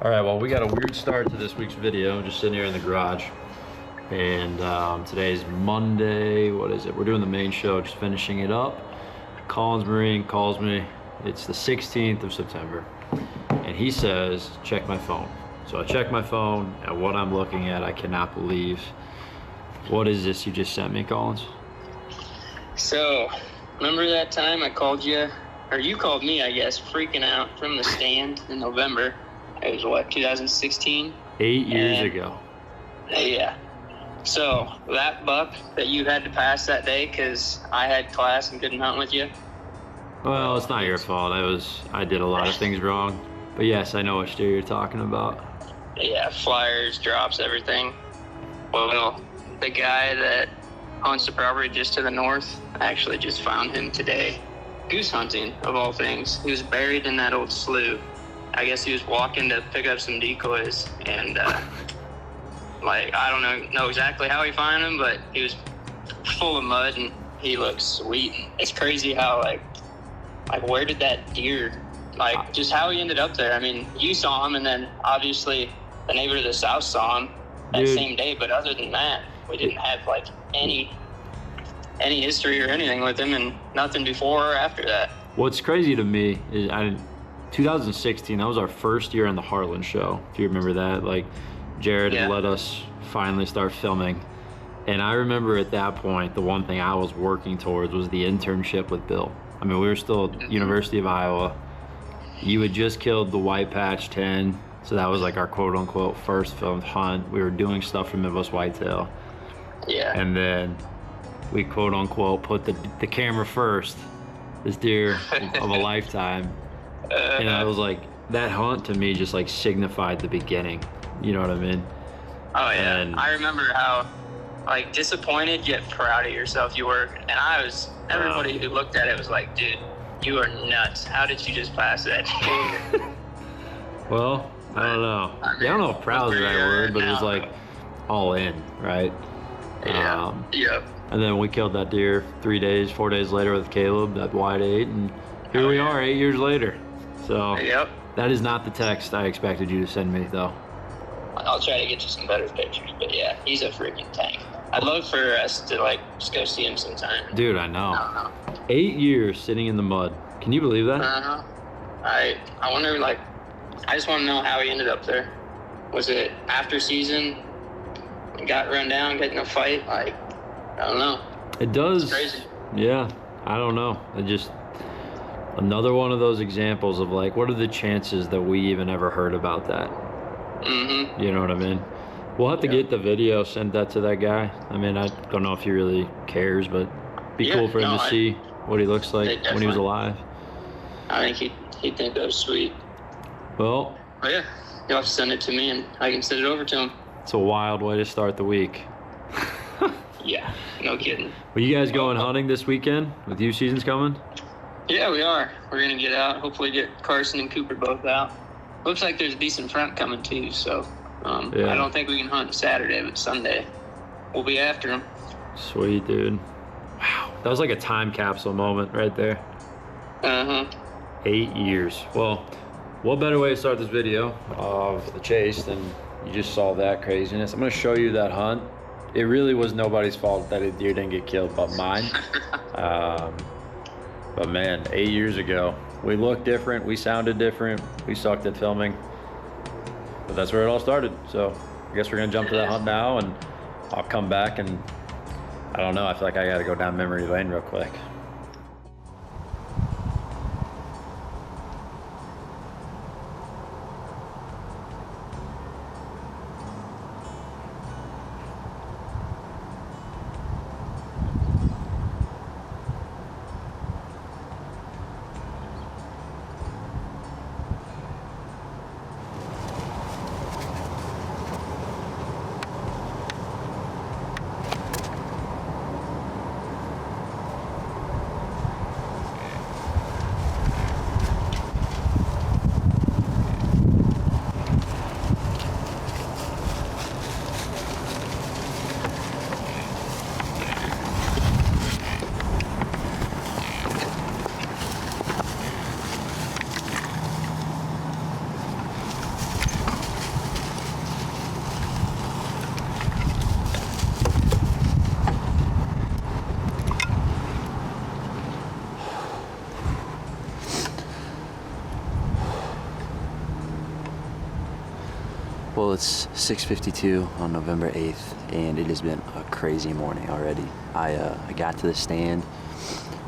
All right, well, we got a weird start to this week's video. Just sitting here in the garage. And today's Monday. What is it? We're doing the main show, just finishing it up. Collins Marine calls me. It's the 16th of September. And he says, check my phone. So I check my phone, and what I'm looking at, I cannot believe. What is this you just sent me, Collins? So, remember that time I called you, or you called me, I guess, freaking out from the stand in November? It was what, 2016? 8 years ago. Yeah. So, that buck that you had to pass that day because I had class and couldn't hunt with you? Well, it's not your fault. I did a lot of things wrong. But yes, I know what steer you're talking about. Yeah, flyers, drops, everything. Well, the guy that hunts the property just to the north, I actually just found him today. Goose hunting, of all things. He was buried in that old slough. I guess he was walking to pick up some decoys, and I don't know exactly how he found him, but he was full of mud and he looked sweet. It's crazy how like where did that deer, just how he ended up there. I mean, you saw him, and then obviously the neighbor to the south saw him that same day, but other than that, we didn't have any history or anything with him, and nothing before or after that. What's crazy to me is 2016, that was our first year on the Heartland show, if you remember that. Jared had let us finally start filming. And I remember at that point, the one thing I was working towards was the internship with Bill. I mean, we were still at University of Iowa. You had just killed the White Patch 10, so that was our quote-unquote first filmed hunt. We were doing stuff from Midwest Whitetail. Yeah. And then we quote-unquote put the camera first, this deer of a lifetime. And I was that hunt to me just signified the beginning. You know what I mean? Oh yeah. And I remember how disappointed yet proud of yourself you were. And everybody who looked at it was like, dude, you are nuts. How did you just pass that? Well, I don't know. I don't know if proud is the right word, but it was all in, right? Yeah. Yep. And then we killed that deer 4 days later with Caleb, that wide 8, and here we are 8 years later. So that is not the text I expected you to send me, though. I'll try to get you some better pictures, but yeah, he's a freaking tank. I'd love for us to just go see him sometime. Dude, I know. 8 years sitting in the mud. Can you believe that? I wonder, I just want to know how he ended up there. Was it after season? Got run down, got in a fight? I don't know. It does. It's crazy. Yeah, I don't know. It just another one of those examples of what are the chances that we even ever heard about that? Mm-hmm. You know what I mean? We'll have to get the video, send that to that guy. I mean, I don't know if he really cares, but it'd be cool for him to see what he looks like when he was alive. I think he'd think that was sweet. Well, yeah, you'll have to send it to me and I can send it over to him. It's a wild way to start the week. Yeah, no kidding. Well, you guys going hunting this weekend with youth seasons coming? Yeah, we are. We're going to get out, hopefully get Carson and Cooper both out. Looks like there's a decent front coming too, so I don't think we can hunt Saturday, but Sunday we'll be after them. Sweet, dude. Wow, that was like a time capsule moment right there. 8 years. Well, what better way to start this video of the chase than you just saw that craziness. I'm going to show you that hunt. It really was nobody's fault that a deer didn't get killed but mine. But man, 8 years ago, we looked different, we sounded different, we sucked at filming. But that's where it all started. So I guess we're gonna jump to that hunt now, and I'll come back, and I don't know, I feel like I gotta go down memory lane real quick. it's 6:52 on November 8th, and it has been a crazy morning already. I got to the stand,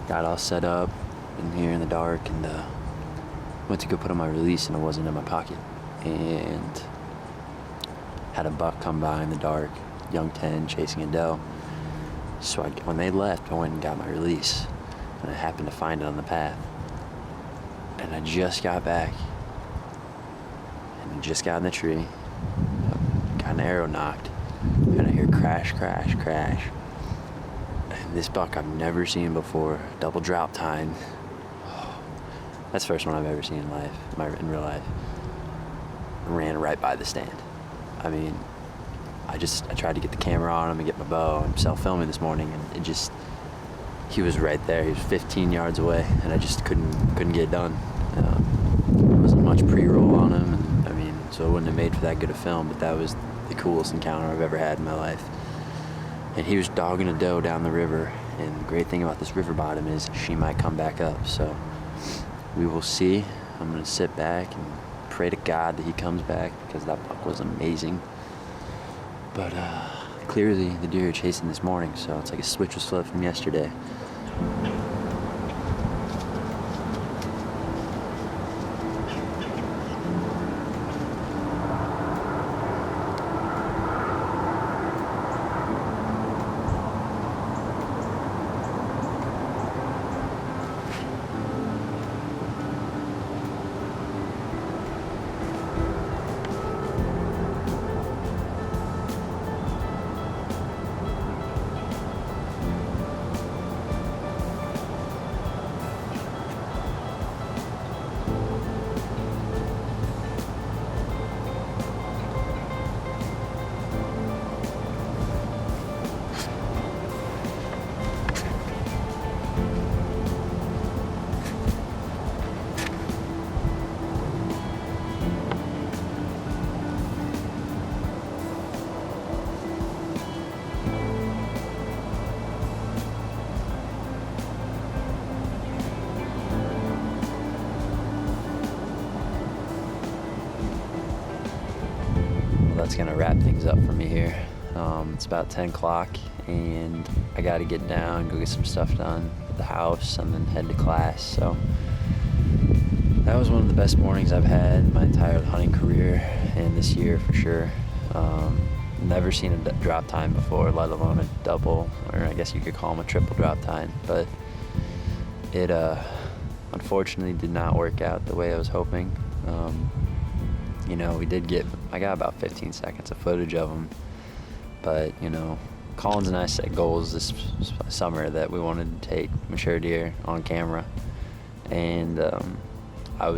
got all set up in here in the dark, and went to go put on my release, and it wasn't in my pocket. And had a buck come by in the dark, young 10 chasing a doe. So when they left, I went and got my release, and I happened to find it on the path. And I just got back, and I just got in the tree, got an arrow knocked, and I hear crash, crash, crash. And this buck I've never seen before, double drop tine. That's the first one I've ever seen in real life. Ran right by the stand. I mean, I tried to get the camera on him and get my bow and self-filming this morning, and he was right there. He was 15 yards away, and I just couldn't get it done. There wasn't much pre-roll on him, and I mean, so it wouldn't have made for that good a film, but that was the coolest encounter I've ever had in my life. And he was dogging a doe down the river, and the great thing about this river bottom is she might come back up, so we will see. I'm gonna sit back and pray to God that he comes back, because that buck was amazing. But clearly the deer are chasing this morning, so it's like a switch was flipped from yesterday. That's gonna wrap things up for me here. It's about 10 o'clock, and I gotta get down, go get some stuff done at the house, and then head to class. So that was one of the best mornings I've had in my entire hunting career, and this year for sure. Never seen a drop tine before, let alone a double, or I guess you could call them a triple drop tine. But it unfortunately did not work out the way I was hoping. You know, I got about 15 seconds of footage of them, but, you know, Collins and I set goals this summer that we wanted to take mature deer on camera, and I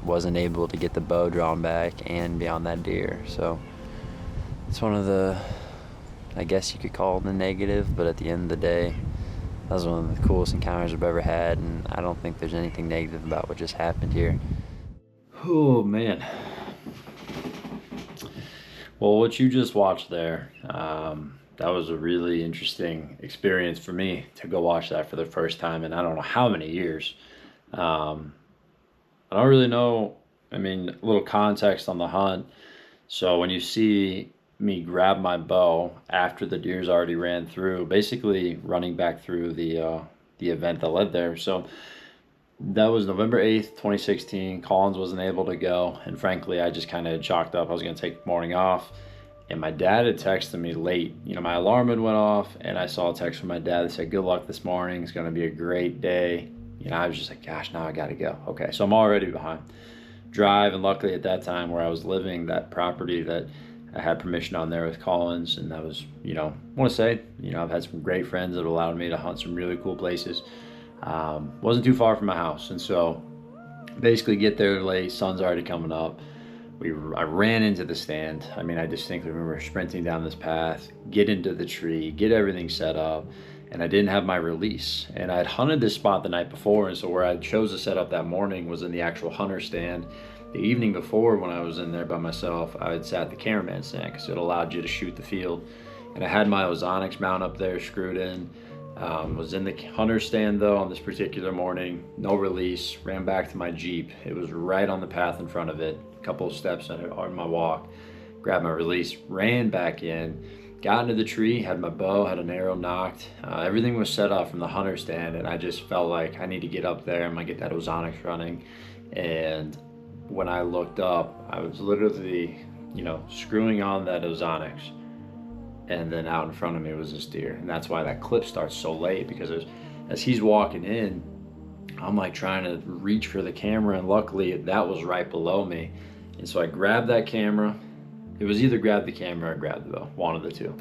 wasn't able to get the bow drawn back and be on that deer. So it's one of the, I guess you could call it the negative, but at the end of the day, that was one of the coolest encounters I've ever had, and I don't think there's anything negative about what just happened here. Oh man. Well, what you just watched there, that was a really interesting experience for me to go watch that for the first time in I don't know how many years. I don't really know, I mean, a little context on the hunt. So when you see me grab my bow after the deer's already ran through, basically running back through the event that led there. So that was November 8th, 2016. Collins wasn't able to go, and frankly, I just kind of chalked up I was going to take the morning off. And my dad had texted me late. You know, my alarm had went off, and I saw a text from my dad that said, "Good luck this morning. It's going to be a great day." You know, I was just like, gosh, now I got to go. Okay, so I'm already behind. Drive, and luckily at that time where I was living, that property that I had permission on there with Collins, and that was, you know, I want to say, you know, I've had some great friends that allowed me to hunt some really cool places. Wasn't too far from my house, and so basically get there late, sun's already coming up. I ran into the stand. I mean, I distinctly remember sprinting down this path, get into the tree, get everything set up, and I didn't have my release. And I had hunted this spot the night before, and so where I chose to set up that morning was in the actual hunter stand. The evening before, when I was in there by myself, I had sat the cameraman stand because it allowed you to shoot the field. And I had my Ozonics mount up there screwed in. Was in the hunter stand though on this particular morning, no release, ran back to my Jeep. It was right on the path in front of it, a couple of steps on my walk. grabbed my release, ran back in, got into the tree, had my bow, had an arrow knocked. Everything was set up from the hunter stand, and I just felt like I need to get up there. I'm gonna get that Ozonics running. And when I looked up, I was literally, screwing on that Ozonics, and then out in front of me was this deer. And that's why that clip starts so late, because as he's walking in, I'm like trying to reach for the camera, and luckily that was right below me. And so I grabbed that camera. It was either grab the camera or grab the bow, one of the two.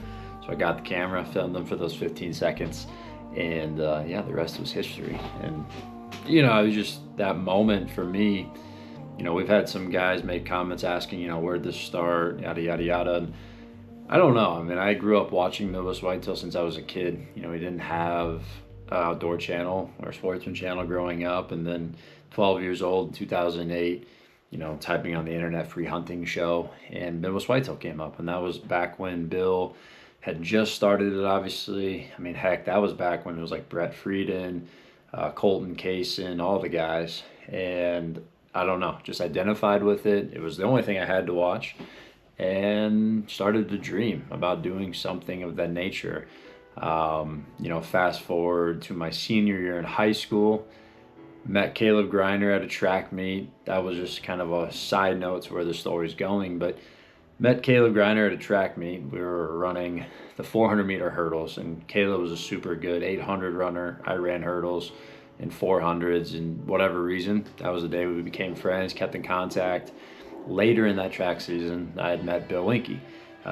So I got the camera, filmed them for those 15 seconds, and the rest was history. And it was just that moment for me. We've had some guys make comments asking, where'd this start, yada, yada, yada. And I don't know. I mean, I grew up watching Midwest Whitetail since I was a kid. We didn't have an outdoor channel or sportsman channel growing up. And then 12 years old in 2008, typing on the internet free hunting show, and Midwest Whitetail came up. And that was back when Bill had just started it, obviously. I mean, heck, that was back when it was like Brett Frieden, Colton Kaysen, all the guys. And I don't know, just identified with it. It was the only thing I had to watch, and started to dream about doing something of that nature. Fast forward to my senior year in high school, met Caleb Greiner at a track meet. That was just kind of a side note to where the story's going, but met Caleb Greiner at a track meet. We were running the 400-meter hurdles, and Caleb was a super good 800 runner. I ran hurdles in 400s, and whatever reason, that was the day we became friends, kept in contact. Later in that track season, I had met Bill Linke.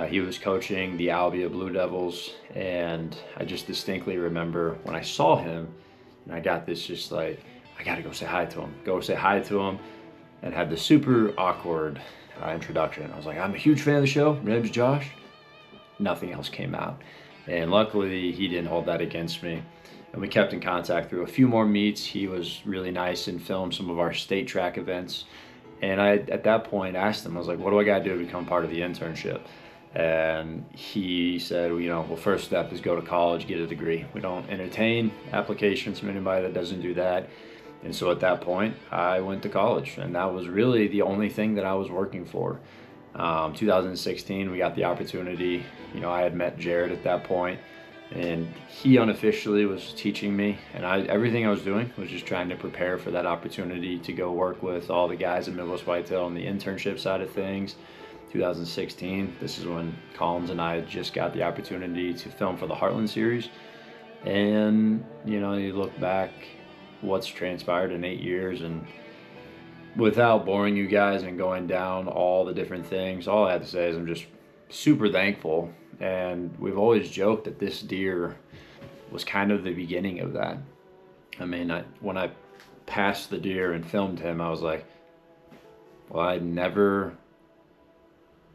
He was coaching the Albia Blue Devils, and I just distinctly remember when I saw him, and I got this just like, I gotta go say hi to him, and had this super awkward introduction. I was like, I'm a huge fan of the show, my name's Josh. Nothing else came out, and luckily he didn't hold that against me. And we kept in contact through a few more meets. He was really nice and filmed some of our state track events. And I, at that point, asked him, I was like, what do I got to do to become part of the internship? And he said, well, first step is go to college, get a degree. We don't entertain applications from anybody that doesn't do that. And so at that point, I went to college. And that was really the only thing that I was working for. 2016, we got the opportunity. I had met Jared at that point, and he unofficially was teaching me, and everything I was doing was just trying to prepare for that opportunity to go work with all the guys at Midwest Whitetail on the internship side of things. 2016, this is when Collins and I just got the opportunity to film for the Heartland series. And you look back what's transpired in 8 years, and without boring you guys and going down all the different things, all I have to say is I'm just super thankful. And we've always joked that this deer was kind of the beginning of that. I mean, when I passed the deer and filmed him, I was like, well, I never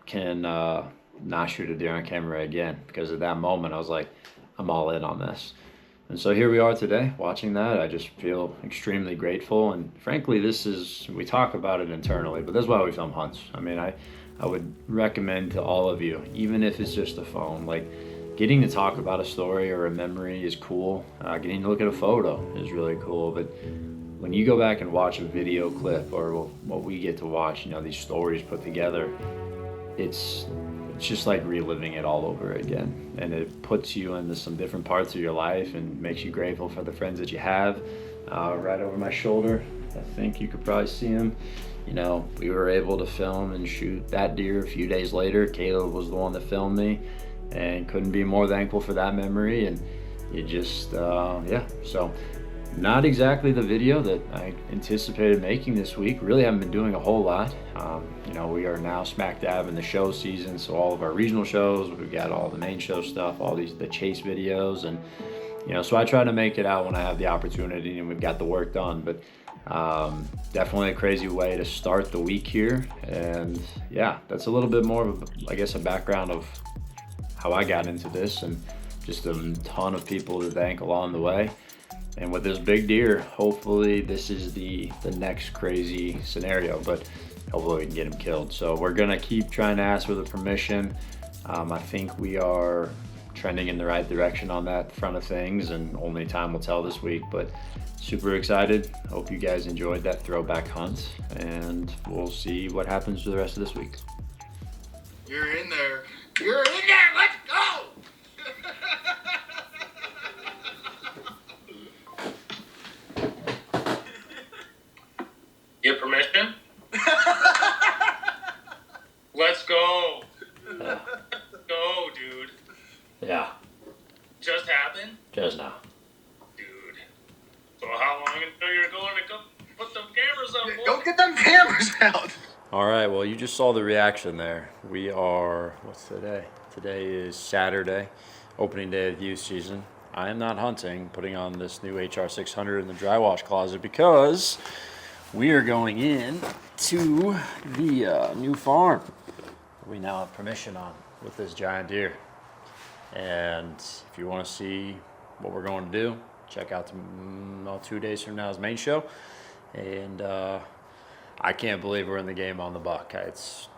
can not shoot a deer on camera again, because at that moment I was like, I'm all in on this. And so here we are today watching that. I just feel extremely grateful. And frankly, we talk about it internally, but that's why we film hunts. I mean, I would recommend to all of you, even if it's just a phone, like getting to talk about a story or a memory is cool. Getting to look at a photo is really cool. But when you go back and watch a video clip, or what we get to watch, these stories put together, it's just like reliving it all over again. And it puts you into some different parts of your life and makes you grateful for the friends that you have. Right over my shoulder, I think you could probably see him. We were able to film and shoot that deer a few days later. Caleb was the one that filmed me, and couldn't be more thankful for that memory. And it just, so not exactly the video that I anticipated making this week. Really haven't been doing a whole lot. We are now smack dab in the show season, so all of our regional shows, we've got all the main show stuff, all the chase videos, and so I try to make it out when I have the opportunity and we've got the work done. But definitely a crazy way to start the week here. And yeah, that's a little bit more of a background of how I got into this, and just a ton of people to thank along the way. And with this big deer, hopefully this is the next crazy scenario, but hopefully we can get him killed. So we're gonna keep trying to ask for the permission. I think we are trending in the right direction on that front of things, and only time will tell this week. But super excited. Hope you guys enjoyed that throwback hunt, and we'll see what happens for the rest of this week. You're in there. You're in there. Let's go. Get permission? Let's go. Go, dude. Yeah, Just happened? just now. Dude. So how long until you're going to go put them cameras up? boy? Go get them cameras out. All right, well, you just saw the reaction there. We are, what's today? Today is Saturday, opening day of the youth season. I am not hunting, putting on this new HR 600 in the dry wash closet because we are going in to the new farm we now have permission on with this giant deer. And if you want to see what we're going to do, check out 2 days from now's main show. And I can't believe we're in the game on the buck. It's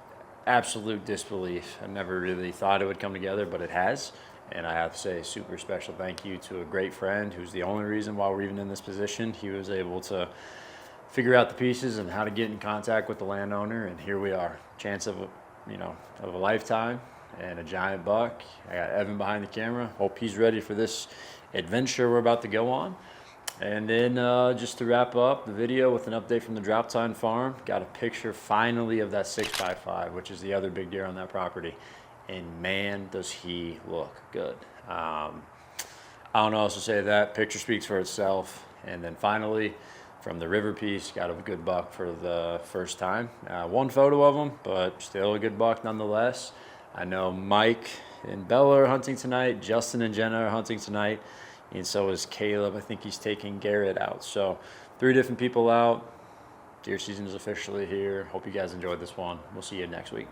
absolute disbelief. I never really thought it would come together, but it has. And I have to say a super special thank you to a great friend who's the only reason why we're even in this position. He was able to figure out the pieces and how to get in contact with the landowner, and here we are. Chance of a lifetime and a giant buck. I got Evan behind the camera. Hope he's ready for this adventure we're about to go on. And then just to wrap up the video with an update from the Drop Time Farm, got a picture finally of that 6x5, which is the other big deer on that property. And man, does he look good. I don't know what else to say to that. Picture speaks for itself. And then finally, from the river piece, got a good buck for the first time. One photo of him, but still a good buck nonetheless. I know Mike and Bella are hunting tonight. Justin and Jenna are hunting tonight. And so is Caleb. I think he's taking Garrett out. So 3 different people out. Deer season is officially here. Hope you guys enjoyed this one. We'll see you next week.